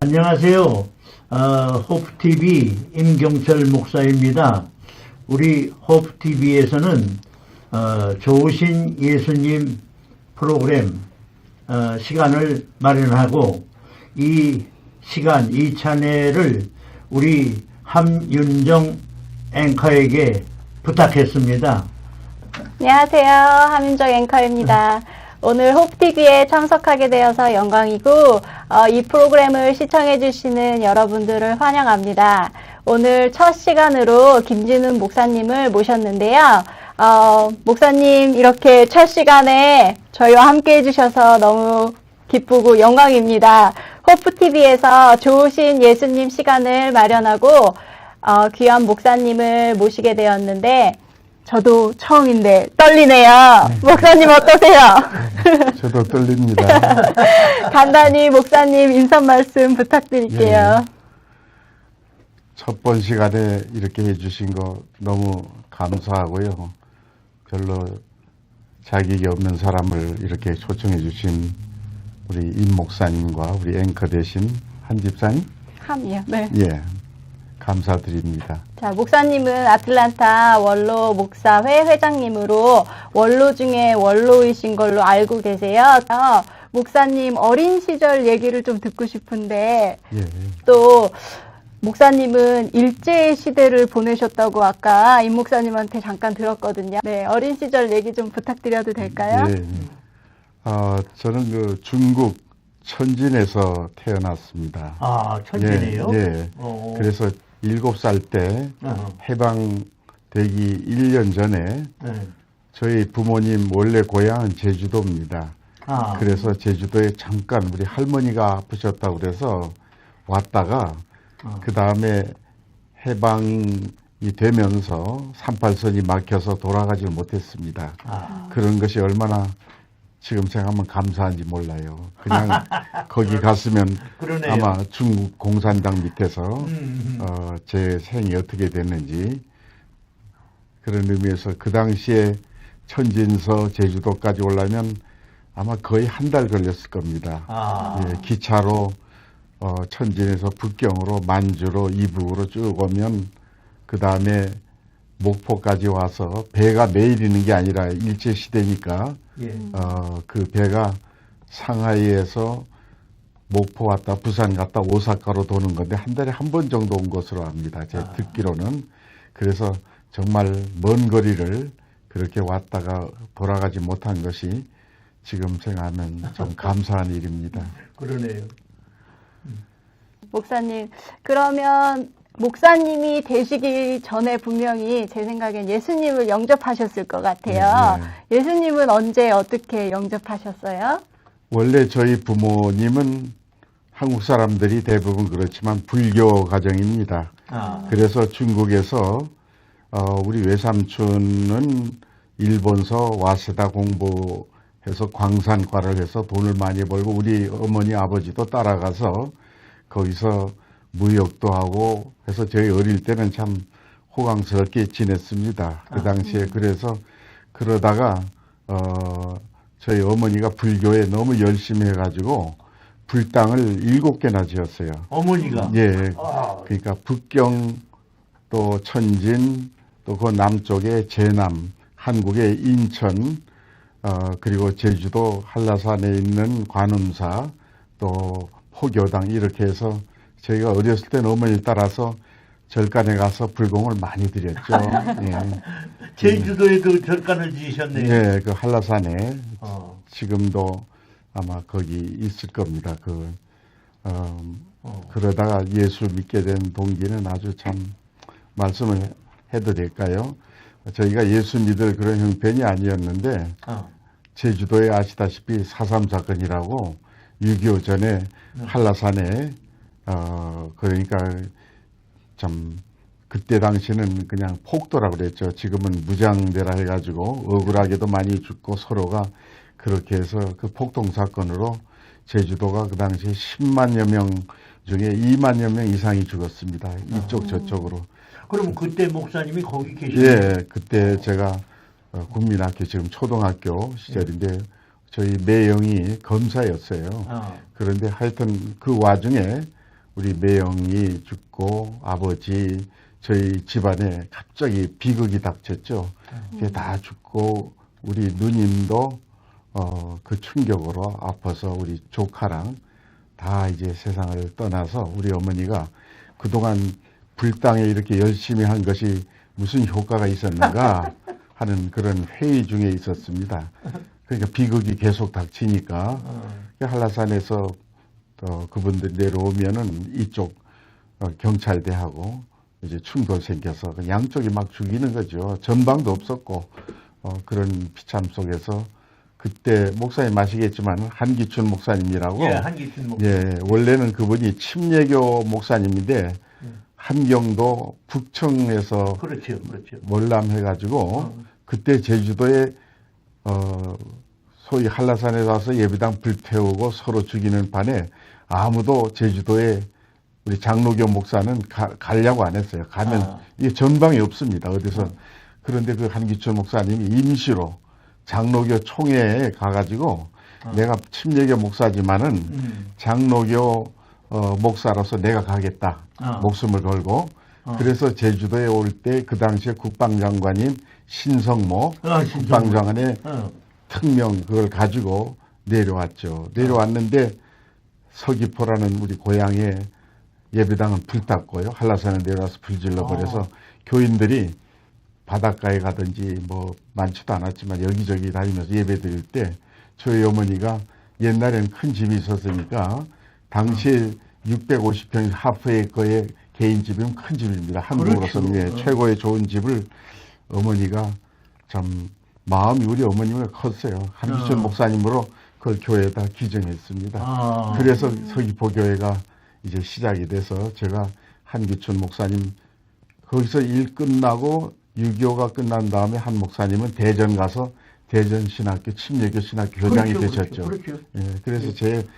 안녕하세요. 호프TV 임경철 목사입니다. 우리 호프TV에서는 좋으신 예수님 프로그램 시간을 마련하고 이 시간, 이 채널을 우리 함윤정 앵커에게 부탁했습니다. 안녕하세요. 함윤정 앵커입니다. 오늘 호프TV에 참석하게 되어서 영광이고 이 프로그램을 시청해 주시는 여러분들을 환영합니다. 오늘 첫 시간으로 김진훈 목사님을 모셨는데요. 목사님 이렇게 첫 시간에 저희와 함께 해주셔서 너무 기쁘고 영광입니다. 호프TV에서 좋으신 예수님 시간을 마련하고 귀한 목사님을 모시게 되었는데 저도 처음인데 떨리네요. 목사님 어떠세요? 저도 떨립니다. 간단히 목사님 인사 말씀 부탁드릴게요. 첫 번 시간에 이렇게 해주신 거 너무 감사하고요. 별로 자격이 없는 사람을 이렇게 초청해 주신 우리 임 목사님과 우리 앵커 되신 한 집사님? 함이요. 네. 예, 감사드립니다. 자, 목사님은 아틀란타 원로 목사회 회장님으로 원로 중에 원로이신 걸로 알고 계세요. 목사님 어린 시절 얘기를 좀 듣고 싶은데 예. 또 목사님은 일제 시대를 보내셨다고 아까 임 목사님한테 잠깐 들었거든요. 네, 어린 시절 얘기 좀 부탁드려도 될까요? 예. 저는 그 중국 천진에서 태어났습니다. 아, 천진이에요? 예. 그래서 7살 때 해방되기 1년 전에 저희 부모님 원래 고향은 제주도입니다. 그래서 제주도에 잠깐 우리 할머니가 아프셨다고 그래서 왔다가 그 다음에 해방이 되면서 38선이 막혀서 돌아가질 못했습니다. 그런 것이 얼마나 지금 생각하면 감사한지 몰라요. 그냥 거기 갔으면 그러네요. 아마 중국 공산당 밑에서 제 생이 어떻게 됐는지 그런 의미에서 그 당시에 천진서 제주도까지 오려면 아마 거의 한 달 걸렸을 겁니다. 예, 기차로 천진에서 북경으로 만주로 이북으로 쭉 오면 그 다음에 목포까지 와서 배가 매일 있는 게 아니라 일제시대니까 그 배가 상하이에서 목포 왔다 부산 갔다 오사카로 도는 건데 한 달에 한 번 정도 온 것으로 압니다. 제가 듣기로는. 그래서 정말 먼 거리를 그렇게 왔다가 돌아가지 못한 것이 지금 생각하면 좀 감사한 일입니다. 그러네요. 목사님, 그러면 목사님이 되시기 전에 분명히 제 생각엔 예수님을 영접하셨을 것 같아요. 예수님은 언제 어떻게 영접하셨어요? 원래 저희 부모님은 한국 사람들이 대부분 그렇지만 불교 가정입니다. 그래서 중국에서 우리 외삼촌은 일본서 와세다 공부해서 광산과를 해서 돈을 많이 벌고 우리 어머니 아버지도 따라가서 거기서 무역도 하고 해서 저희 어릴 때는 참 호강스럽게 지냈습니다. 그 당시에. 그래서 그러다가 저희 어머니가 불교에 너무 열심히 해가지고 불당을 7개나 지었어요. 어머니가? 예. 그러니까 북경 또 천진 또 그 남쪽에 제남 한국의 인천 그리고 제주도 한라산에 있는 관음사 또 포교당 이렇게 해서 저희가 어렸을 때는 어머니 따라서 절간에 가서 불공을 많이 드렸죠. 예. 제주도에도 절간을 지으셨네요. 예, 그 한라산에 지금도 아마 거기 있을 겁니다. 그러다가 예수 믿게 된 동기는 아주 참 말씀을 해도 될까요? 저희가 예수 믿을 그런 형편이 아니었는데 제주도에 아시다시피 4.3 사건이라고 6.25 전에 한라산에 그러니까 참 그때 당시는 그냥 폭도라고 그랬죠. 지금은 무장대라 해가지고 억울하게도 많이 죽고 서로가 그렇게 해서 그 폭동 사건으로 제주도가 그 당시에 10만여 명 중에 2만여 명 이상이 죽었습니다. 이쪽 저쪽으로. 그럼 그때 목사님이 거기 계시나요? 예, 그때 제가 국민학교 지금 초등학교 시절인데 저희 매형이 검사였어요. 그런데 하여튼 그 와중에 우리 매형이 죽고 아버지 저희 집안에 갑자기 비극이 닥쳤죠. 그게 다 죽고 우리 누님도 그 충격으로 아파서 우리 조카랑 다 이제 세상을 떠나서 우리 어머니가 그동안 불당에 이렇게 열심히 한 것이 무슨 효과가 있었는가 하는 그런 회의 중에 있었습니다. 그러니까 비극이 계속 닥치니까 한라산에서 그분들 내려오면은 이쪽 경찰대하고 이제 충돌 생겨서 양쪽이 막 죽이는 거죠. 전방도 없었고 그런 비참 속에서 그때 목사님 아시겠지만 한기춘 목사님이라고 예, 한기춘 목사. 예, 원래는 그분이 침례교 목사님인데 함경도 북청에서 그렇죠, 그렇죠. 몰람해가지고 그때 제주도에 소위 한라산에 가서 예배당 불태우고 서로 죽이는 판에 아무도 제주도에 우리 장로교 목사는 가려고 안 했어요. 가면 이게 전방이 없습니다. 어디서. 그런데 그 한기춘 목사님이 임시로 장로교 총회에 가가지고 내가 침례교 목사지만은 장로교 목사로서 내가 가겠다. 목숨을 걸고. 그래서 제주도에 올 때 그 당시에 국방장관인 신성모 국방장관의 특명 그걸 가지고 내려왔죠. 내려왔는데 서귀포라는 우리 고향에 예배당은 불탔고요. 한라산에 내려와서 불질러 버려서 교인들이 바닷가에 가든지 뭐 많지도 않았지만 여기저기 다니면서 예배 드릴 때 저희 어머니가 옛날에는 큰 집이 있었으니까 당시에 650평 하프에이커의 개인 집이면 큰 집입니다. 한국으로서는 예, 최고의 좋은 집을 어머니가 참 마음이 우리 어머니가 컸어요. 한기춘 목사님으로 그걸 교회에다 기증했습니다. 그래서 서귀포 교회가 이제 시작이 돼서 제가 한기춘 목사님 거기서 일 끝나고 6.25가 끝난 다음에 한 목사님은 대전 가서 대전 신학교 침례교 신학교 교장이 되셨죠. 그렇죠. 예, 그래서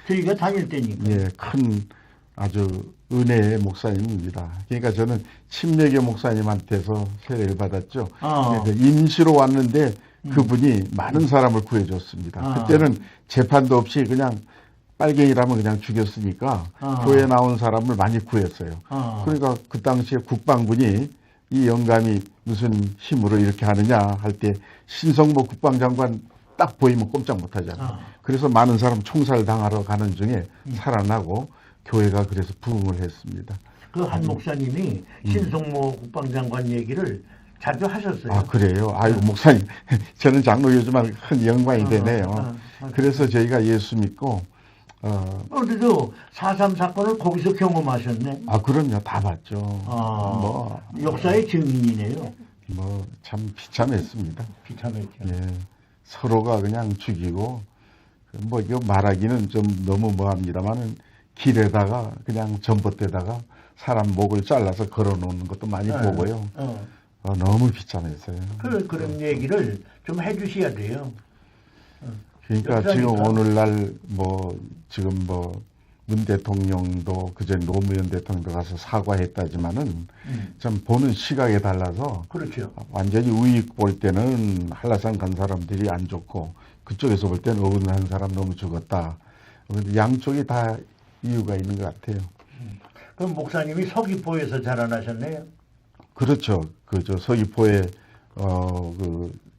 저희가 다닐 때니까. 예, 큰 아주 은혜의 목사님입니다. 그러니까 저는 침례교 목사님한테서 세례를 받았죠. 그러니까 임시로 왔는데 그분이 많은 사람을 구해줬습니다. 그때는 재판도 없이 그냥 빨갱이라면 그냥 죽였으니까 교회 나온 사람을 많이 구했어요. 그러니까 그 당시에 국방군이 이 영감이 무슨 힘으로 이렇게 하느냐 할 때 신성모 국방장관 딱 보이면 꼼짝 못하잖아요. 그래서 많은 사람 총살 당하러 가는 중에 살아나고 교회가 그래서 부흥을 했습니다. 그 한 목사님이 신성모 국방장관 얘기를 자주 하셨어요. 아, 그래요? 아이고, 목사님. 저는 장로교지만 큰 영광이 되네요. 그래서 저희가 예수 믿고, 그래도 4.3 사건을 거기서 경험하셨네. 아, 그럼요. 다 봤죠. 뭐, 역사의 증인이네요. 뭐, 참 비참했습니다. 비참했죠. 예. 서로가 그냥 죽이고, 뭐, 이거 말하기는 좀 너무 뭐합니다만은 길에다가 그냥 전봇대다가 사람 목을 잘라서 걸어 놓는 것도 많이 보고요. 너무 비참했어요. 그런 얘기를 좀 해주셔야 돼요. 그러니까 지금 오늘날 뭐 지금 뭐 문 대통령도 그전 노무현 대통령도 가서 사과했다지만은 참 보는 시각에 달라서 그렇죠. 완전히 우익 볼 때는 한라산 간 사람들이 안 좋고 그쪽에서 볼 때는 어긋난 사람 너무 죽었다. 양쪽이 다 이유가 있는 것 같아요. 그럼 목사님이 서귀포에서 자라나셨네요. 그렇죠. 그저 서귀포에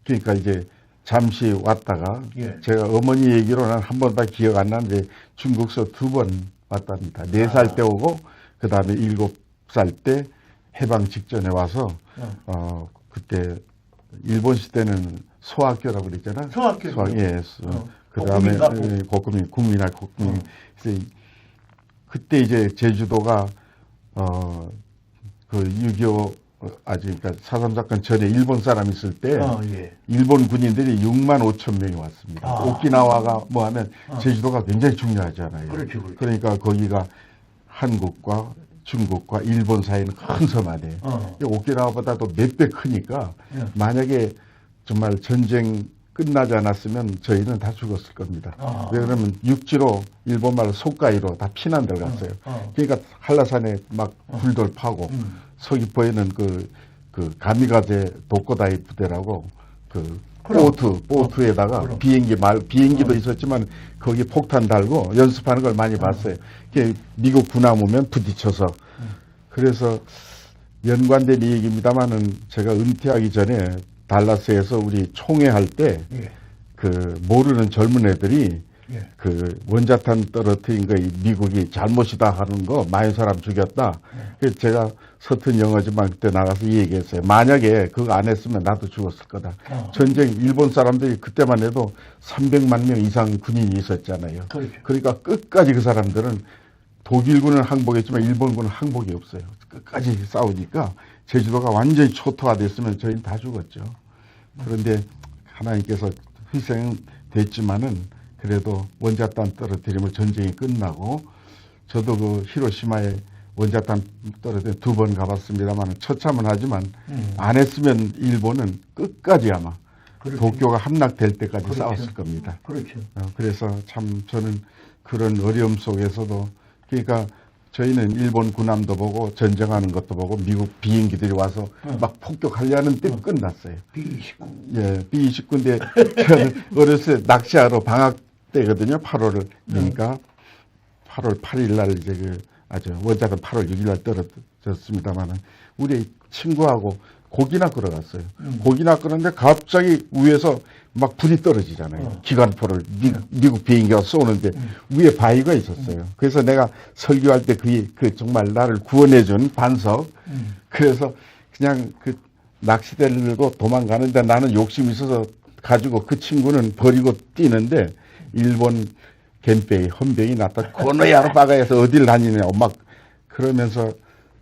그러니까 이제 잠시 왔다가 제가 어머니 얘기로는 한 번 다 기억 안 나는데 중국서 2번 왔답니다. 4살 때 오고 그 다음에 7살 때 해방 직전에 와서 그때 일본 시대는 소학교라고 그랬잖아. 소학교. 예. 그 다음에 국민학 국민. 그때 이제 제주도가 그 6.25 그러니까 4.3 사건 전에 일본 사람 있을 때 일본 군인들이 6만 5천 명이 왔습니다. 오키나와가 뭐 하면 제주도가 굉장히 중요하잖아요. 그렇죠. 그러니까 거기가 한국과 중국과 일본 사이는 큰 섬 아니에요. 오키나와보다도 몇 배 크니까 만약에 정말 전쟁 끝나지 않았으면 저희는 다 죽었을 겁니다. 왜 그러면 육지로 일본말로 속가이로 다 피난 들어갔어요. 그러니까 한라산에 막 불돌 파고 서귀포에는 그 가미가제 독고다이 부대라고 그 그럼. 보트에다가 그럼. 비행기도 있었지만 거기 폭탄 달고 연습하는 걸 많이 봤어요. 그게 미국 군함 오면 부딪혀서. 그래서 연관된 얘기입니다만은 제가 은퇴하기 전에 달라스에서 우리 총회할 때 예. 그 모르는 젊은 애들이 예. 그 원자탄 떨어뜨린 거 미국이 잘못이다 하는 거 많은 사람 죽였다. 그래서 제가 서툰 영어지만 그때 나가서 이 얘기했어요. 만약에 그거 안 했으면 나도 죽었을 거다. 전쟁 일본 사람들이 그때만 해도 300만 명 이상 군인이 있었잖아요. 그렇죠. 그러니까 끝까지 그 사람들은 독일군은 항복했지만 일본군은 항복이 없어요. 끝까지 싸우니까 제주도가 완전히 초토화 됐으면 저희는 다 죽었죠. 그런데 하나님께서 희생은 됐지만은 그래도 원자탄 떨어뜨리면 전쟁이 끝나고 저도 그 히로시마에 원자탄 떨어뜨려 2번 가봤습니다만 처참은 하지만 안 했으면 일본은 끝까지 아마 그렇죠. 도쿄가 함락될 때까지 그렇죠. 싸웠을 겁니다. 그렇죠. 그래서 참 저는 그런 어려움 속에서도 그러니까 저희는 일본 군함도 보고 전쟁하는 것도 보고 미국 비행기들이 와서 막 폭격하려는 때 끝났어요. B-29. 예, B-29인데 저는 어렸을 때 낚시하러 방학 때거든요. 8월을 그러니까 8월 8일 날 이제 그 원자탄 8월 6일 날 떨어졌습니다만은 우리 친구하고 고기나 끌어갔어요. 고기나 끌었는데 갑자기 위에서 막 불이 떨어지잖아요. 기관포를 미국 비행기가 쏘는데 위에 바위가 있었어요. 그래서 내가 설교할 때 그 정말 나를 구원해준 반석. 그래서 그냥 그 낚시대를 들고 도망가는데 나는 욕심이 있어서 가지고 그 친구는 버리고 뛰는데 일본 겐페이 헌병이 났다. 고노야로 빠가해서 어딜 다니냐 막 그러면서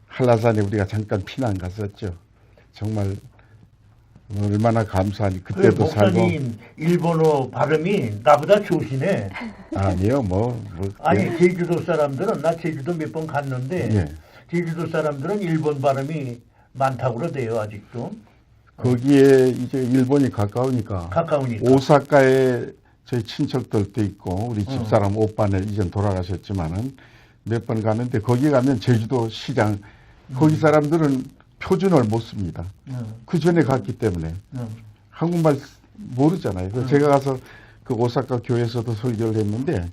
한라산에 우리가 잠깐 피난 갔었죠. 정말 얼마나 감사하니 그때도 살고. 목사님 일본어 발음이 나보다 좋으시네. 아니요 아니 제주도 사람들은 나 제주도 몇 번 갔는데 예. 제주도 사람들은 일본 발음이 많다고 그러대요 아직도. 거기에 이제 일본이 가까우니까 가까우니까. 오사카에 저희 친척들도 있고 우리 집사람 오빠는 이젠 돌아가셨지만은 몇 번 가는데 거기 가면 제주도 시장 거기 사람들은 표준어를 못 씁니다. 그 전에 갔기 때문에 한국말 모르잖아요. 그래서 제가 가서 그 오사카 교회에서도 설교를 했는데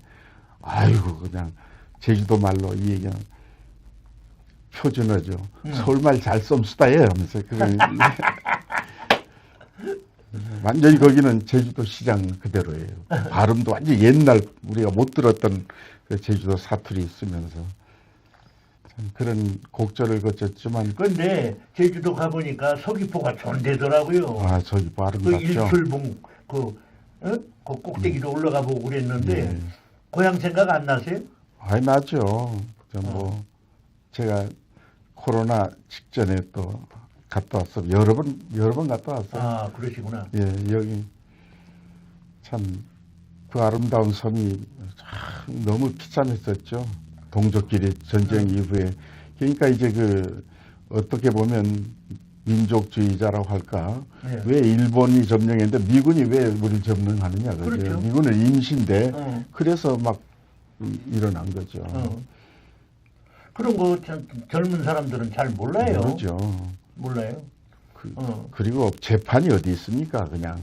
아이고 그냥 제주도 말로 이 얘기는 표준어죠. 서울말 잘 쏨수다예요 하면서 완전히 거기는 제주도 시장 그대로예요. 발음도 완전히 옛날 우리가 못 들었던 그 제주도 사투리 있으면서 참 그런 곡절을 거쳤지만 그런데 제주도 가보니까 서귀포가 존대더라고요. 아 저기 그 아름답죠. 일출봉 그 꼭대기로 올라가 보고 그랬는데 고향 생각 안 나세요? 아이 나죠. 제가 코로나 직전에 또 갔다 왔어. 여러 번 갔다 왔어요. 아 그러시구나. 예, 여기 참 그 아름다운 섬이 참 너무 비참했었죠. 동족끼리 전쟁 이후에. 그러니까 이제 그 어떻게 보면 민족주의자라고 할까. 예. 왜 일본이 점령했는데 미군이 왜 우리를 점령하느냐. 그죠? 그렇죠. 미군은 임시인데 그래서 막 일어난 거죠. 그런 거 젊은 사람들은 잘 몰라요. 모르죠. 몰라요. 그리고 재판이 어디 있습니까? 그냥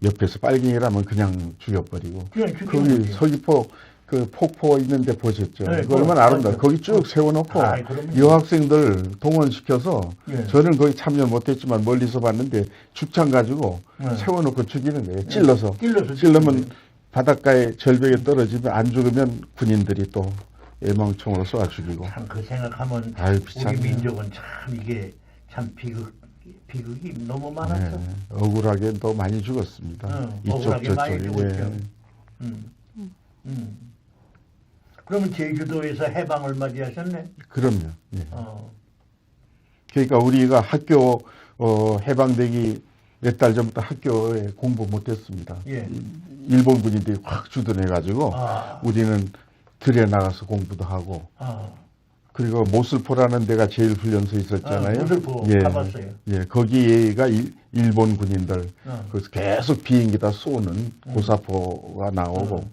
옆에서 빨갱이라면 그냥 죽여버리고. 그냥 거기 죽이면 서귀포 그 폭포 있는데 보셨죠? 네, 그거 얼마나 아름다워. 맞아요. 거기 쭉 세워놓고 아이, 그럼요. 여학생들 동원시켜서 예. 저는 거기 참여 못했지만 멀리서 봤는데 죽창 가지고 세워놓고 죽이는 거예요. 찔러서. 찔러면 바닷가에 절벽에 떨어지면 안 죽으면 군인들이 또 애망총으로 쏘아 죽이고. 참 그 생각하면 아유, 우리 비참해요. 민족은 참 이게 참 비극이 너무 많았어. 네, 억울하게 또 많이 죽었습니다. 이쪽 억울하게 많이 저쪽에. 죽었죠. 그러면 제주도에서 해방을 맞이하셨네? 그럼요. 예. 어. 그러니까 우리가 학교 해방되기 몇 달 전부터 학교에 공부 못했습니다. 예. 일본 군인들이 확 주둔해가지고 우리는 들에 나가서 공부도 하고 그리고 모슬포라는 데가 제일 훈련소 있었잖아요. 모슬포 예, 가봤어요. 예, 거기가 일본 군인들 그래서 계속 비행기다 쏘는 고사포가 나오고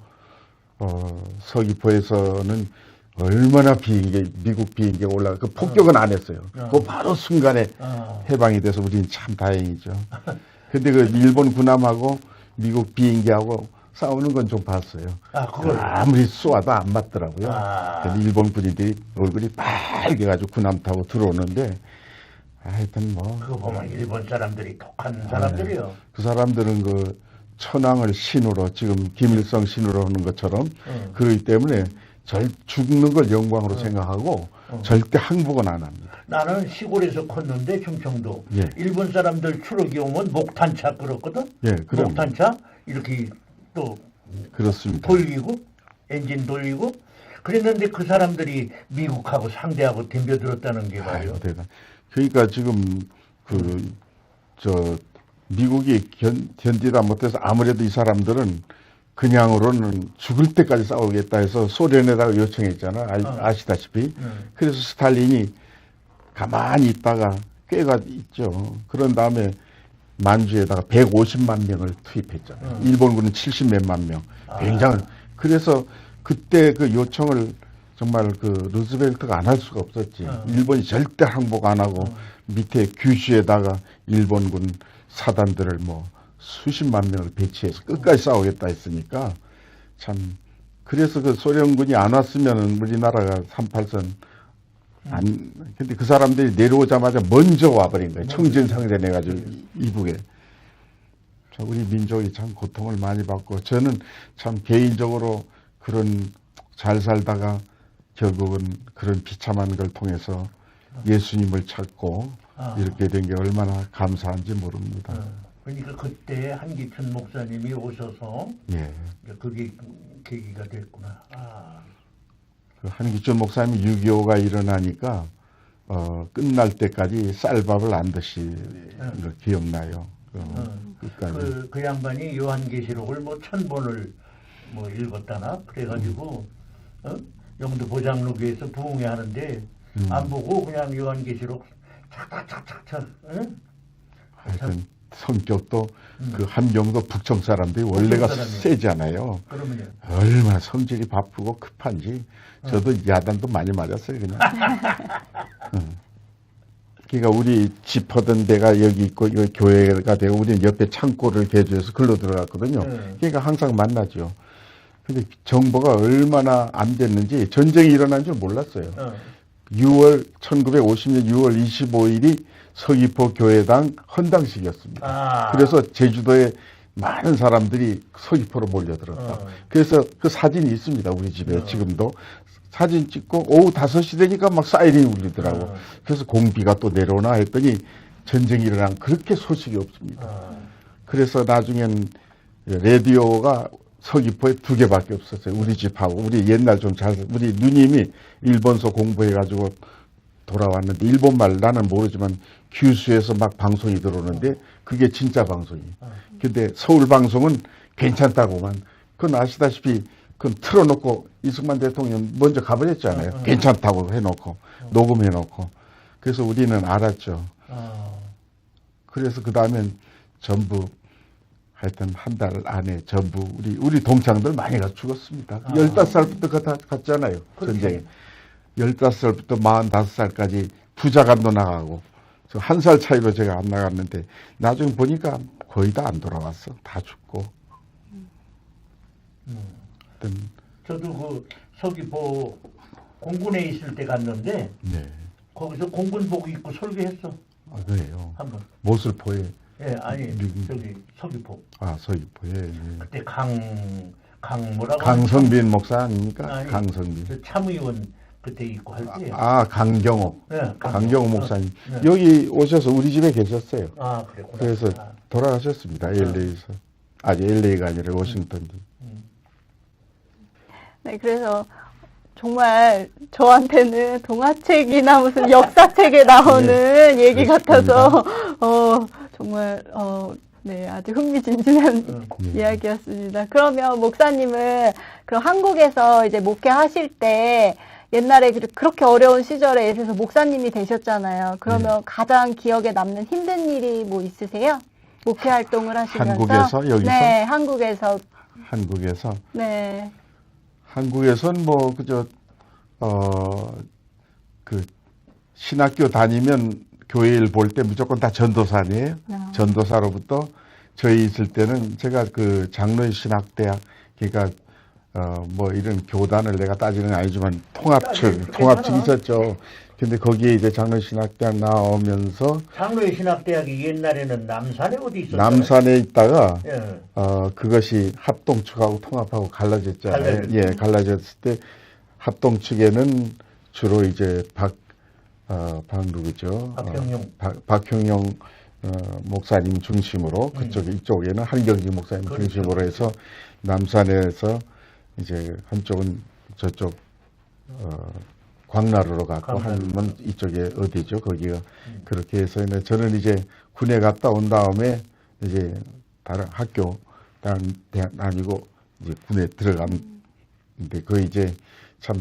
서귀포에서는 얼마나 미국 비행기가 올라가 그 폭격은 안 했어요. 그 바로 순간에 해방이 돼서 우리는 참 다행이죠. 근데 그 일본 군함하고 미국 비행기하고 싸우는 건 좀 봤어요. 아, 그걸. 아무리 쏘아도 안 맞더라고요. 아. 근데 일본 군인들이 얼굴이 빨개가지고 군함 타고 들어오는데, 하여튼 뭐. 그거 보면 일본 사람들이 독한 사람들이요. 그 사람들은 그 천황을 신으로, 지금 김일성 신으로 하는 것처럼, 그러기 때문에 죽는 걸 영광으로 생각하고, 절대 항복은 안 합니다. 나는 시골에서 컸는데 충청도 예. 일본 사람들 추록이 오면 목탄차 끌었거든. 예, 그럼. 목탄차 이렇게 또 그렇습니다. 돌리고 엔진 돌리고 그랬는데 그 사람들이 미국하고 상대하고 덤벼들었다는 게 말이에요. 아이고, 대단. 그러니까 지금 미국이 견디다 못해서 아무래도 이 사람들은 그냥으로는 죽을 때까지 싸우겠다 해서 소련에다가 요청했잖아. 아시다시피. 그래서 스탈린이 가만히 있다가 꽤가 있죠. 그런 다음에 만주에다가 150만 명을 투입했잖아요. 일본군은 70몇만 명. 굉장히. 그래서 그때 그 요청을 정말 그 루즈벨트가 안 할 수가 없었지. 일본이 절대 항복 안 하고 밑에 규슈에다가 일본군 사단들을 뭐 수십만 명을 배치해서 끝까지 싸우겠다 했으니까 참. 그래서 그 소련군이 안 왔으면 우리나라가 38선 근데 그 사람들이 내려오자마자 먼저 와버린 거예요. 청진상대 내가지고 이북에. 자, 우리 민족이 참 고통을 많이 받고, 저는 참 개인적으로 그런 잘 살다가 결국은 그런 비참한 걸 통해서 예수님을 찾고 이렇게 된 게 얼마나 감사한지 모릅니다. 그러니까 그때 한기춘 목사님이 오셔서 예. 그게 계기가 됐구나. 그 한기춘 목사님이 6.25가 일어나니까 끝날 때까지 쌀밥을 안 드신 거 기억나요. 끝까지. 그 양반이 요한계시록을 뭐 1000번을 뭐 읽었다나 그래가지고 영도 보장로교에서 부흥회 하는데 안 보고 그냥 요한계시록 착착착착착. 하여튼 성격도 그 함경도 북청 사람들이 원래가 세잖아요. 그러면요. 얼마나 성질이 바쁘고 급한지 저도 야단도 많이 맞았어요 그냥. 그러니까 우리 집 하던 데가 여기 있고 이 교회가 되고 우리는 옆에 창고를 개조해서 글로 들어갔거든요. 그러니까 항상 만나죠. 근데 정보가 얼마나 안 됐는지 전쟁이 일어난 줄 몰랐어요. 1950년 6월 25일이 서귀포 교회당 헌당식이었습니다. 그래서 제주도에 많은 사람들이 서귀포로 몰려들었다. 그래서 그 사진이 있습니다. 우리 집에 지금도. 사진 찍고 오후 5시 되니까 막 사이렌이 울리더라고. 그래서 공비가 또 내려오나 했더니 전쟁이 일어난 그렇게 소식이 없습니다. 그래서 나중엔 라디오가 서귀포에 2개밖에 없었어요. 우리 집하고. 우리 옛날 우리 누님이 일본서 공부해가지고 돌아왔는데 일본말 나는 모르지만 규슈에서 막 방송이 들어오는데 그게 진짜 방송이에요. 근데 서울 방송은 괜찮다고만. 그건 아시다시피 그건 틀어놓고 이승만 대통령 먼저 가버렸잖아요. 괜찮다고 해놓고 녹음해놓고. 그래서 우리는 알았죠. 그래서 그 다음엔 전부 하여튼 한 달 안에 전부 우리 동창들 많이 가 죽었습니다. 15살부터 갔잖아요. 전쟁에. 15살부터 45살까지 부자간도 나가고. 한 살 차이로 제가 안 나갔는데 나중에 보니까 거의 다 안 돌아왔어. 다 죽고. 저도 그 서귀포 공군에 있을 때 갔는데 네. 거기서 공군복 입고 설교했어. 그래요. 한번. 모슬포에. 예, 아니 저기 서귀포. 서귀포에. 네. 그때 뭐라고? 강성빈 목사 아닙니까? 아니, 강성빈. 저 참의원 그때 있고 할 때. 강경옥. 네, 강경옥 목사님. 네. 여기 오셔서 우리 집에 계셨어요. 그랬구나. 그래서 돌아가셨습니다. LA에서. LA가 아니라 워싱턴. 네, 그래서 정말 저한테는 동화책이나 무슨 역사책에 나오는 얘기 같아서 정말 네, 아주 흥미진진한 이야기였습니다. 그러면 목사님은 그럼 한국에서 이제 목회하실 때 옛날에 그렇게 어려운 시절에 예를 목사님이 되셨잖아요. 그러면 가장 기억에 남는 힘든 일이 뭐 있으세요? 목회 활동을 하시면서? 한국에서? 여기서? 네, 한국에서. 한국에서? 네. 한국에선 신학교 다니면 교회를 볼 때 무조건 다 전도사 아니에요? 전도사로부터 저희 있을 때는 제가 그 장로의 신학대학, 그러니까 뭐 이런 교단을 내가 따지는 건 아니지만 통합측 있었죠. 근데 거기에 이제 장로의 신학대학 나오면서 장로의 신학대학이 옛날에는 남산에 어디 있었어요? 남산에 있다가 예. 그것이 합동측하고 통합하고 갈라졌잖아요. 갈라졌죠. 예, 갈라졌을 때 합동측에는 주로 이제 누구죠? 박형용. 박형용 목사님 중심으로 이쪽에는 한경직 목사님 그렇죠. 중심으로 해서 남산에서 이제 한쪽은 저쪽 광나루로 갔고 한은 이쪽에 어디죠? 거기가 그렇게 해서 저는 이제 군에 갔다 온 다음에 이제 다른 학교 다니고 이제 군에 들어갔는데 그 이제 참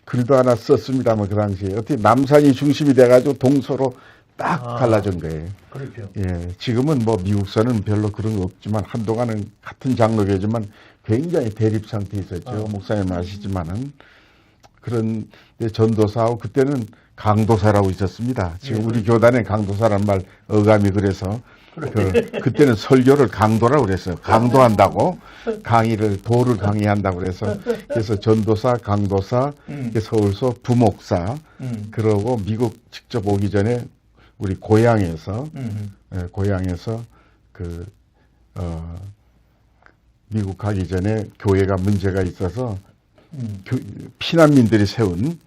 글도 하나 썼습니다만 그 당시에 어떻게 남산이 중심이 돼가지고 동서로 딱 갈라진 거예요. 그렇죠. 예, 지금은 뭐 미국서는 별로 그런 거 없지만 한동안은 같은 장로교지만 굉장히 대립 상태에 있었죠. 목사님 아시지만은 그런 전도사하고 그때는 강도사라고 있었습니다. 지금 우리 교단에 강도사란 말 어감이 그래서 그때는 설교를 강도라고 그랬어요. 강도한다고 도를 강의한다고 그래서 전도사, 강도사, 서울서 부목사 그러고 미국 직접 오기 전에 우리 고향에서 미국 가기 전에 교회가 문제가 있어서 피난민들이 세운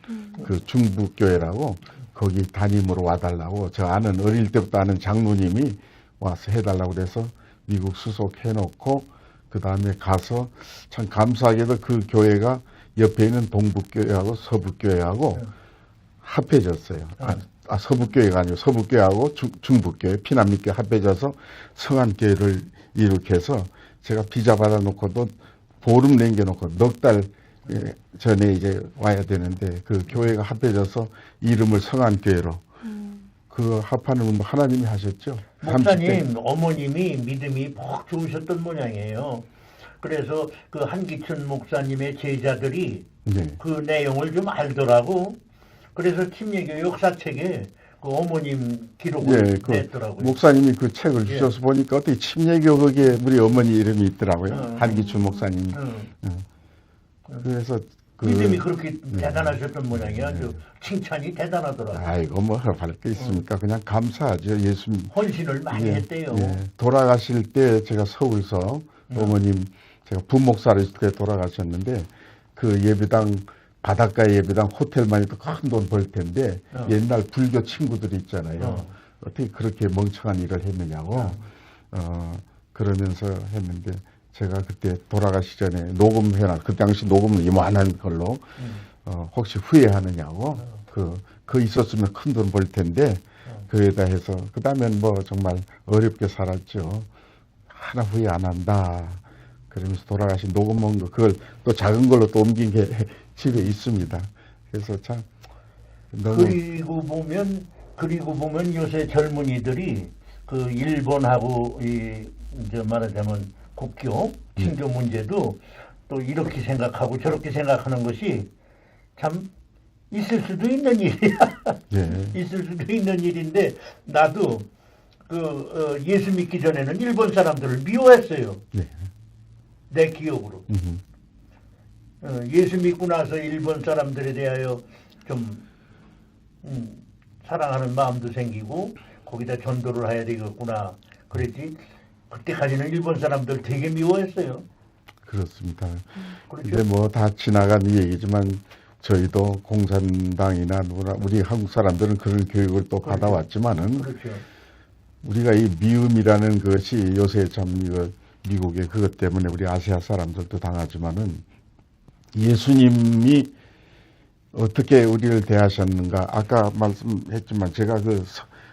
그 중북교회라고 거기 담임으로 와달라고 저 아는 어릴 때부터 아는 장로님이 와서 해달라고 그래서 미국 수속해놓고 그 다음에 가서 참 감사하게도 그 교회가 옆에 있는 동북교회하고 서북교회하고 합해졌어요. 서북교회가 아니고 서북교회하고 중북교회 피난민교회 합해져서 성안교회를 일으켜서 제가 비자 받아놓고도 보름 남겨놓고 넉 달 전에 이제 와야 되는데 그 교회가 합해져서 이름을 성안교회로 그 합하는 운동 하나님이 하셨죠. 목사님 어머님이 믿음이 퍽 좋으셨던 모양이에요. 그래서 그 한기춘 목사님의 제자들이 그 내용을 좀 알더라고. 그래서 침례교 역사책에 그 어머님 기록을 냈더라고요. 목사님이 그 책을 주셔서 보니까 어떻게 침례교 거기에 우리 어머니 이름이 있더라고요. 한기춘 목사님. 그래서 믿음이 그렇게 대단하셨던 모양이야. 아주 칭찬이 대단하더라고요. 아이고 뭐 할 게 있습니까? 그냥 감사하죠. 예수님 헌신을 많이 했대요. 돌아가실 때 제가 서울서 어머님 제가 부목사를 있을 때 돌아가셨는데 그 예배당 바닷가 예배당 호텔만 해도 큰 돈 벌 텐데 옛날 불교 친구들이 있잖아요. 어떻게 그렇게 멍청한 일을 했느냐고 그러면서 했는데 제가 그때 돌아가시 전에 녹음해놔. 그 당시 녹음은 이만한 걸로 혹시 후회하느냐고 그 있었으면 큰 돈 벌 텐데 그에다 해서 그 다음엔 뭐 정말 어렵게 살았죠. 하나 후회 안 한다. 그러면서 돌아가신 녹음한 거 그걸 또 작은 걸로 또 옮긴 게 집에 있습니다. 그래서 참 너무 그리고 보면 요새 젊은이들이 그 일본하고 이제 말하자면 국교, 친교 문제도 또 이렇게 생각하고 저렇게 생각하는 것이 참 있을 수도 있는 일이야. 있을 수도 있는 일인데 나도 예수 믿기 전에는 일본 사람들을 미워했어요. 내 기억으로. 예수 믿고 나서 일본 사람들에 대하여 좀 사랑하는 마음도 생기고 거기다 전도를 해야 되겠구나 그랬지. 그때까지는 일본 사람들 되게 미워했어요. 그렇습니다. 그렇죠? 근데 뭐 다 지나간 얘기지만 저희도 공산당이나 우리 한국 사람들은 그런 교육을 또 받아왔지만은 우리가 이 미움이라는 것이 요새 참 미국의 그것 때문에 우리 아시아 사람들도 당하지만은 예수님이 어떻게 우리를 대하셨는가 아까 말씀했지만 제가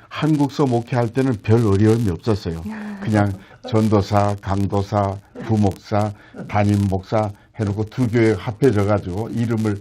한국서 목회할 때는 별 어려움이 없었어요. 그냥 전도사, 강도사, 부목사, 담임목사 해놓고 두 교회 합해져 가지고 이름을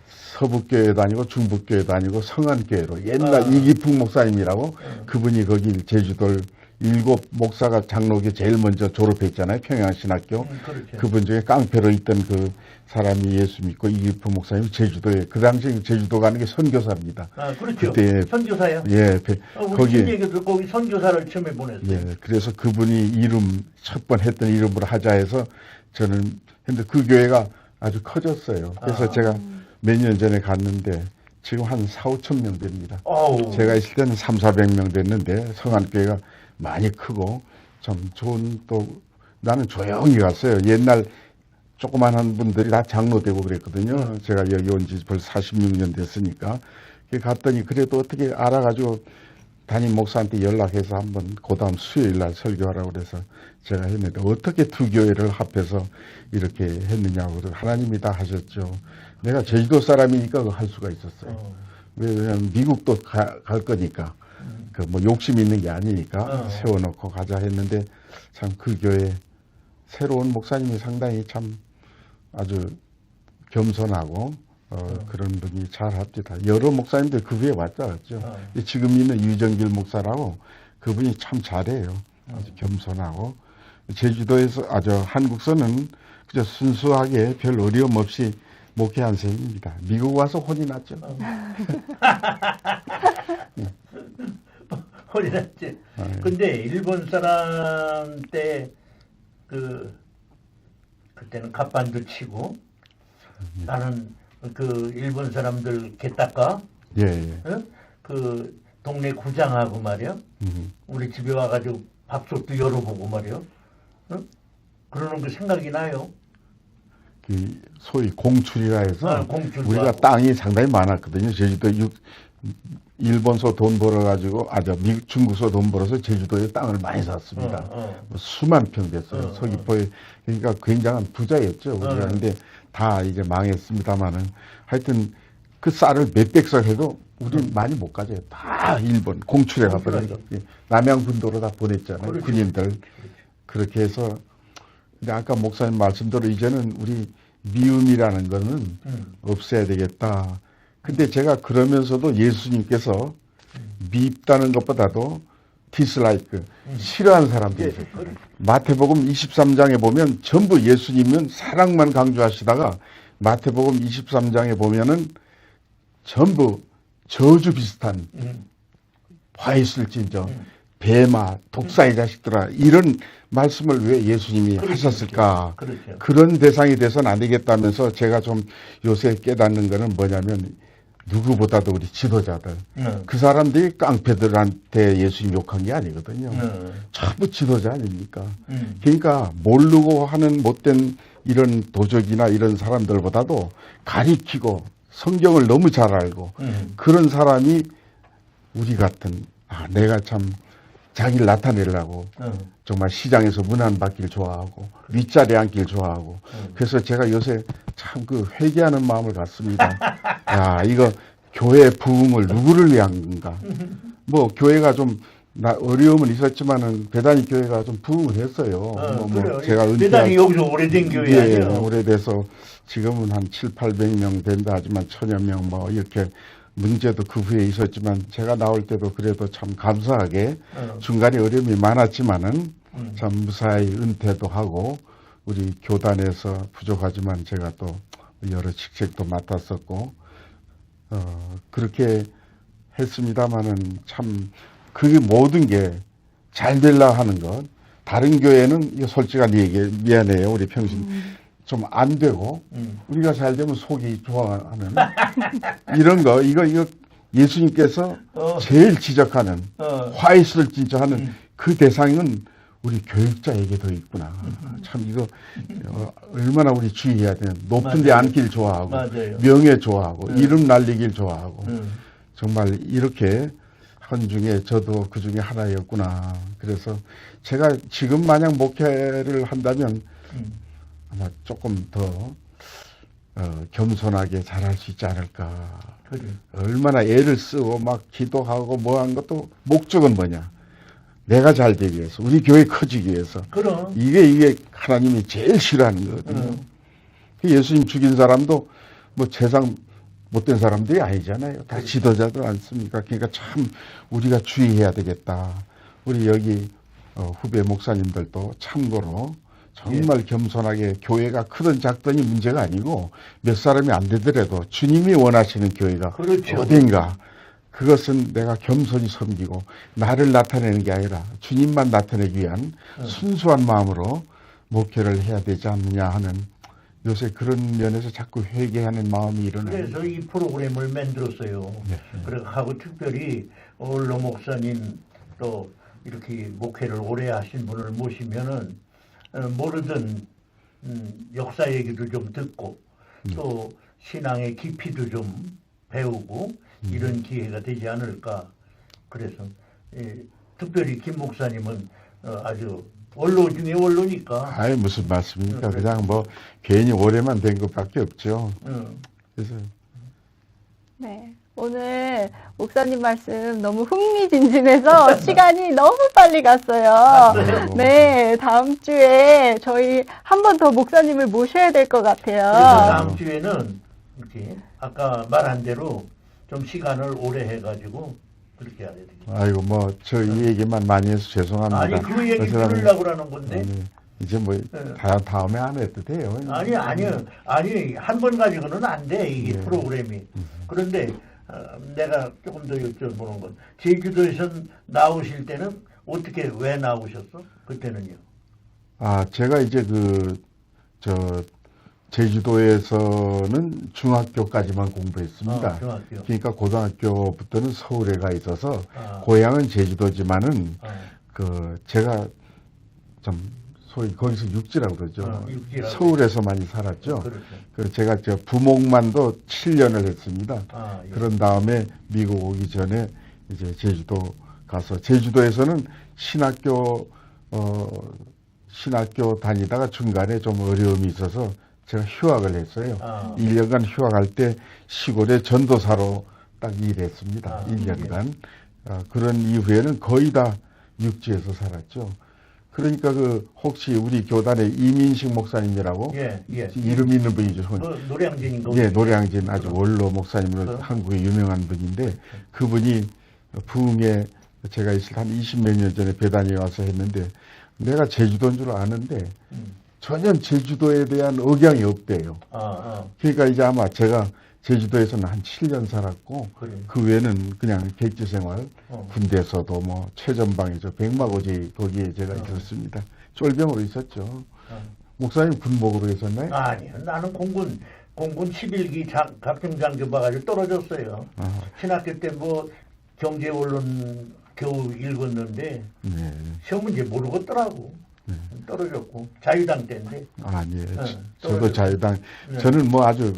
서북교회도 아니고 중북교회도 아니고 성안교회로 옛날 이기풍 목사님이라고 그분이 거기 제주도를 7 목사가 장로교 제일 먼저 졸업했잖아요. 평양신학교. 그렇죠. 그분 중에 깡패로 있던 그 사람이 예수 믿고 이길프 목사님이 제주도에, 그 당시에 제주도 가는 게 선교사입니다. 아, 그렇죠. 그때 선교사요? 예, 우리 거기, 친얘기도 거기 선교사를 처음에 보냈어요. 예, 그래서 그분이 첫 번 했던 이름으로 하자 해서 저는 했는데 그 교회가 아주 커졌어요. 그래서 제가 몇 년 전에 갔는데 지금 한 4, 5천 명 됩니다. 제가 있을 때는 3, 400명 됐는데 성안교회가 많이 크고 참 좋은, 또 나는 조용히 갔어요. 옛날 조그만한 분들이 다 장로 되고 그랬거든요. 제가 여기 온 지 벌써 46년 됐으니까. 갔더니 그래도 어떻게 알아가지고 담임 목사한테 연락해서 한번 그 다음 수요일 날 설교하라고 그래서 제가 했는데 어떻게 두 교회를 합해서 이렇게 했느냐고. 하나님이 다 하셨죠. 내가 제주도 사람이니까 그거 할 수가 있었어요. 왜냐면 미국도 갈 거니까. 그 뭐 욕심 있는 게 아니니까 세워놓고 가자 했는데 참 그 교회 새로운 목사님이 상당히 참 아주 겸손하고 그런 분이 잘 합니다. 여러 목사님들 그 위에 왔죠. 지금 있는 유정길 목사라고 그분이 참 잘해요. 아주 겸손하고 제주도에서 한국서는 그저 순수하게 별 어려움 없이 목회한 셈입니다. 미국 와서 혼이 났죠. 혼이 났지. 근데 일본 사람 때 그때는 갑반도 치고 나는 그 일본 사람들 개 닦아. 예. 그 동네 구장하고 말이야. 우리 집에 와가지고 밥솥도 열어보고 말이야. 그러는 거 생각이 나요. 그 소위 공출이라 해서 우리가 하고. 땅이 상당히 많았거든요. 제주도 일본서 돈 벌어가지고 미국 중국서 돈 벌어서 제주도에 땅을 많이 샀습니다. 뭐 수만 평 됐어요. 서귀포에. 그러니까 굉장한 부자였죠. 우리가. 근데 다 이제 망했습니다만은 하여튼 그 쌀을 몇백 석 해도 우리 많이 못 가져요. 다 일본 공출해 가버려요. 남양분도로 다 보냈잖아요. 그렇죠. 군인들. 그렇게 해서. 근데 아까 목사님 말씀대로 이제는 우리 미움이라는 거는 없애야 되겠다. 근데 제가 그러면서도 예수님께서 밉다는 것보다도 디슬라이크, 싫어하는 사람들이 있어요. 마태복음 23장에 보면 전부 예수님은 사랑만 강조하시다가 마태복음 23장에 보면은 전부 저주 비슷한 화 있을진저 뱀아 독사의 자식들아 이런 말씀을 왜 예수님이 하셨을까. 그렇죠. 그런 대상이 돼서는 안 되겠다면서 제가 좀 요새 깨닫는 거는 뭐냐면 누구보다도 우리 지도자들 그 사람들이 깡패들한테 예수님 욕한 게 아니거든요. 전부 지도자 아닙니까? 그러니까 모르고 하는 못된 이런 도적이나 이런 사람들보다도 가리키고 성경을 너무 잘 알고 그런 사람이 우리 같은 내가 참 자기를 나타내려고 정말 시장에서 문안 받기를 좋아하고 윗자리에 앉기를 좋아하고 그래서 제가 요새 참 그 회개하는 마음을 갖습니다. 야, 이거 교회 부흥을 누구를 위한 건가? 뭐 교회가 좀 어려움은 있었지만은 배단위 교회가 좀 부흥을 했어요. 뭐 제가 배단위 여기서 오래된 교회예요. 예, 오래돼서 지금은 한 7, 800명 된다 하지만 1000여 명 뭐 이렇게 문제도 그 후에 있었지만 제가 나올 때도 그래도 참 감사하게 중간에 어려움이 많았지만은 참 무사히 은퇴도 하고 우리 교단에서 부족하지만 제가 또 여러 직책도 맡았었고 그렇게 했습니다마는 참 그게 모든 게 잘 되려 하는 것 다른 교회는 이거 솔직한 얘기 미안해요 우리 평신 좀 안 되고 우리가 잘 되면 속이 좋아하는 이런 거 이거 예수님께서 제일 지적하는 화 있을 진짜 하는 그 대상은 우리 교육자에게 더 있구나. 참 이거 얼마나 우리 주의해야 되는 높은 데 앉길 좋아하고 맞아요. 명예 좋아하고 이름 날리길 좋아하고 정말 이렇게 한 중에 저도 그 중에 하나였구나. 그래서 제가 지금 만약 목회를 한다면 아마 조금 더 겸손하게 잘할 수 있지 않을까. 그래. 얼마나 애를 쓰고 막 기도하고 뭐 한 것도 목적은 뭐냐. 내가 잘 되기 위해서 우리 교회 커지기 위해서 그럼. 이게 하나님이 제일 싫어하는 거거든요. 예수님 죽인 사람도 뭐 세상 못된 사람들이 아니잖아요. 다 지도자들 않습니까? 그러니까 참 우리가 주의해야 되겠다. 우리 여기 후배 목사님들도 참고로 정말 겸손하게 교회가 크든 작든이 문제가 아니고 몇 사람이 안 되더라도 주님이 원하시는 교회가 그렇죠. 어딘가 그것은 내가 겸손히 섬기고 나를 나타내는 게 아니라 주님만 나타내기 위한 순수한 마음으로 목회를 해야 되지 않느냐 하는 요새 그런 면에서 자꾸 회개하는 마음이 일어나요. 그래서 이 프로그램을 만들었어요. 네. 그래서 하고 특별히 원로 목사님 또 이렇게 목회를 오래 하신 분을 모시면은 모르던 역사 얘기도 좀 듣고 또 신앙의 깊이도 좀 배우고 이런 기회가 되지 않을까. 그래서 특별히 김 목사님은 아주 원로 중에 원로니까. 아이 무슨 말씀입니까? 그냥 뭐 괜히 오래만 된 것밖에 없죠. 그래서 네. 오늘 목사님 말씀 너무 흥미진진해서 시간이 너무 빨리 갔어요. 네, 다음 주에 저희 한 번 더 목사님을 모셔야 될 것 그래서 같아요. 다음 주에는 이렇게 아까 말한 대로 좀 시간을 오래 해가지고 그렇게 해야 되겠죠. 아이고 뭐 저 이 얘기만 많이 해서 죄송합니다. 아니 그 얘기 사람은- 들으려고 그러는 건데. 아니, 이제 뭐 다음에 안 해도 돼요. 아니 한 번 가지고는 안 돼 이게 프로그램이. 그런데 내가 조금 더 여쭤보는 건 제주도에선 나오실 때는 어떻게 왜 나오셨어? 그때는요. 아 제가 이제 제주도에서는 중학교까지만 공부했습니다. 중학교. 그러니까 고등학교부터는 서울에 가 있어서 아. 고향은 제주도지만은 어. 제가 좀 소위 거기서 육지라고 그러죠. 육지라고. 서울에서 많이 살았죠. 그렇죠. 제가 부목만도 7년을 했습니다. 아, 예. 그런 다음에 미국 오기 전에 이제 제주도 가서 제주도에서는 신학교 다니다가 중간에 좀 어려움이 있어서 제가 휴학을 했어요. 아. 1년간 휴학할 때 시골에 전도사로 딱 일했습니다. 아, 1년간. 그런 이후에는 거의 다 육지에서 살았죠. 그러니까 혹시 우리 교단의 이민식 목사님이라고 예. 이름 있는 분이죠. 노량진인가? 예, 노량진 아주 원로 목사님으로 한국에 유명한 분인데 그분이 부흥에 제가 있을 한 20몇 년 전에 배단에 와서 했는데 내가 제주도인 줄 아는데 전혀 제주도에 대한 억양이 없대요. 그러니까 이제 아마 제가 제주도에서는 한 7년 살았고 그래. 그 외에는 그냥 객지 생활 군대에서도 뭐 최전방이죠. 백마고지 거기에 제가 있었습니다. 쫄병으로 있었죠. 목사님 군복으로 있었나요? 아니요. 나는 공군 11기 각중장교 봐가지고 떨어졌어요. 신학교 때 뭐 경제원론 겨우 읽었는데 네. 시험 문제 모르겠더라고. 떨어졌고 자유당 때인데. 아니에요. 저도 떨어졌고. 자유당. 네. 저는 뭐 아주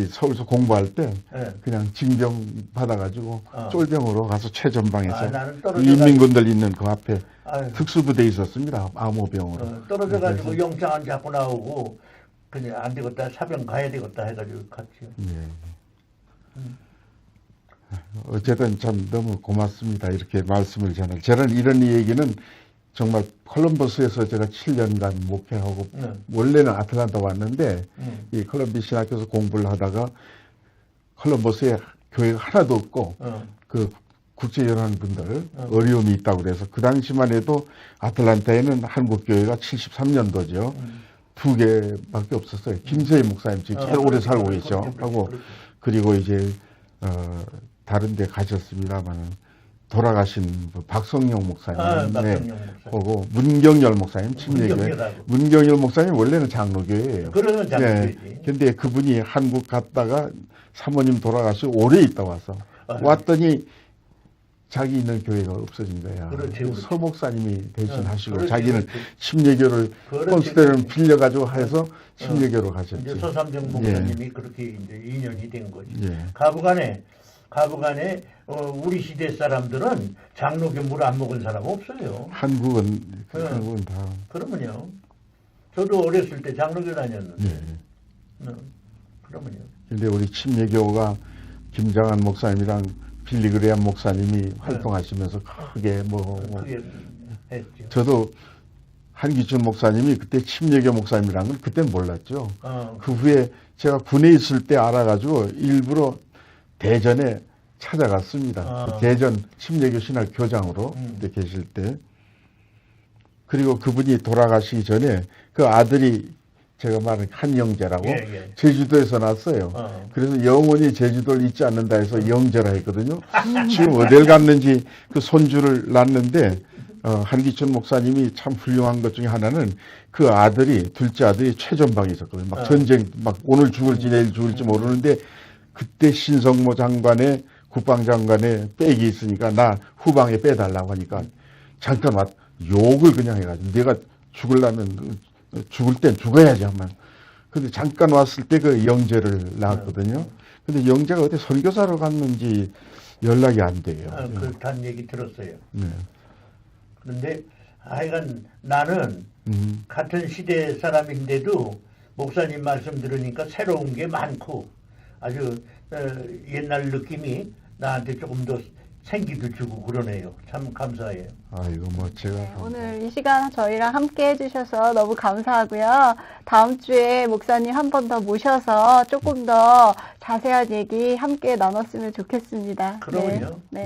서울서 공부할 때 네. 그냥 징병 받아가지고 쫄병으로 가서 최전방에서 나는 떨어져가지고- 인민군들 있는 그 앞에 아유. 특수부대에 있었습니다. 암호병으로. 떨어져가지고 그래서- 영장 안 잡고 나오고 그냥 안 되겠다 사병 가야 되겠다 해가지고 갔죠. 예. 어쨌든 참 너무 고맙습니다. 이렇게 말씀을 전할. 저는 이런 얘기는 정말 콜럼버스에서 제가 7년간 목회하고 원래는 아틀란타 왔는데 이 콜럼비아 신학교에서 공부를 하다가 콜럼버스에 교회가 하나도 없고 그 국제연합 분들 어려움이 있다고 그래서 그 당시만 해도 아틀란타에는 한국 교회가 73년도죠. 2개밖에 없었어요. 김세희 목사님 지금 제일 오래 살고 계셔 하고 그리고 이제 다른 데 가셨습니다만 돌아가신 박성용 목사님, 박성용 목사님. 하고 문경열 목사님, 침례교회. 문경열하고. 문경열 목사님 원래는 장로교회예요. 그러면 장로교회지. 근데 그분이 한국 갔다가 사모님 돌아가시고 오래 있다 와서 왔더니 자기 있는 교회가 없어진 거야. 그렇지. 서 목사님이 대신하시고 그렇지, 자기는 그렇지. 침례교를 그렇지, 콘스테를 그렇지. 빌려가지고 해서 침례교로 가셨지. 이제 서삼정 목사님이 그렇게 이제 인연이 된 거지. 예. 가부간에 우리 시대 사람들은 장로교 물 안 먹은 사람 없어요. 한국은 다. 그러면요. 저도 어렸을 때 장로교 다녔는데. 예. 그러면요. 근데 우리 침례교가 김장한 목사님이랑 빌리그레암 목사님이 활동하시면서 크게 크게 했죠. 저도 한기춘 목사님이 그때 침례교 목사님이라는 걸 그때 몰랐죠. 그 후에 제가 군에 있을 때 알아가지고 일부러 대전에 찾아갔습니다. 그 대전 침례교 신학 교장으로 그때 계실 때 그리고 그분이 돌아가시기 전에 그 아들이 제가 말한 한영재라고 예, 예. 제주도에서 났어요. 그래서 영원히 제주도를 잊지 않는다 해서 영재라 했거든요. 지금 어딜 갔는지 그 손주를 낳는데 한기춘 목사님이 참 훌륭한 것 중에 하나는 그 아들이 둘째 아들이 최전방에 있었거든요. 막 전쟁 막 오늘 죽을지 내일 죽을지 모르는데 그때 신성모 장관의 국방장관의 백이 있으니까 나 후방에 빼달라고 하니까 잠깐 욕을 그냥 해가지고 내가 죽으려면 죽을 땐 죽어야지 하면. 근데 잠깐 왔을 때 그 영재를 낳았거든요. 근데 영재가 어디 선교사로 갔는지 연락이 안 돼요. 그렇다는 얘기 들었어요. 네. 그런데 하여간 나는 같은 시대 사람인데도 목사님 말씀 들으니까 새로운 게 많고 아주 옛날 느낌이 나한테 조금 더 생기도 주고 그러네요. 참 감사해요. 아이고 뭐 제가 네, 오늘 이 시간 저희랑 함께 해주셔서 너무 감사하고요. 다음 주에 목사님 한 번 더 모셔서 조금 더 자세한 얘기 함께 나눴으면 좋겠습니다. 그럼요. 네. 네.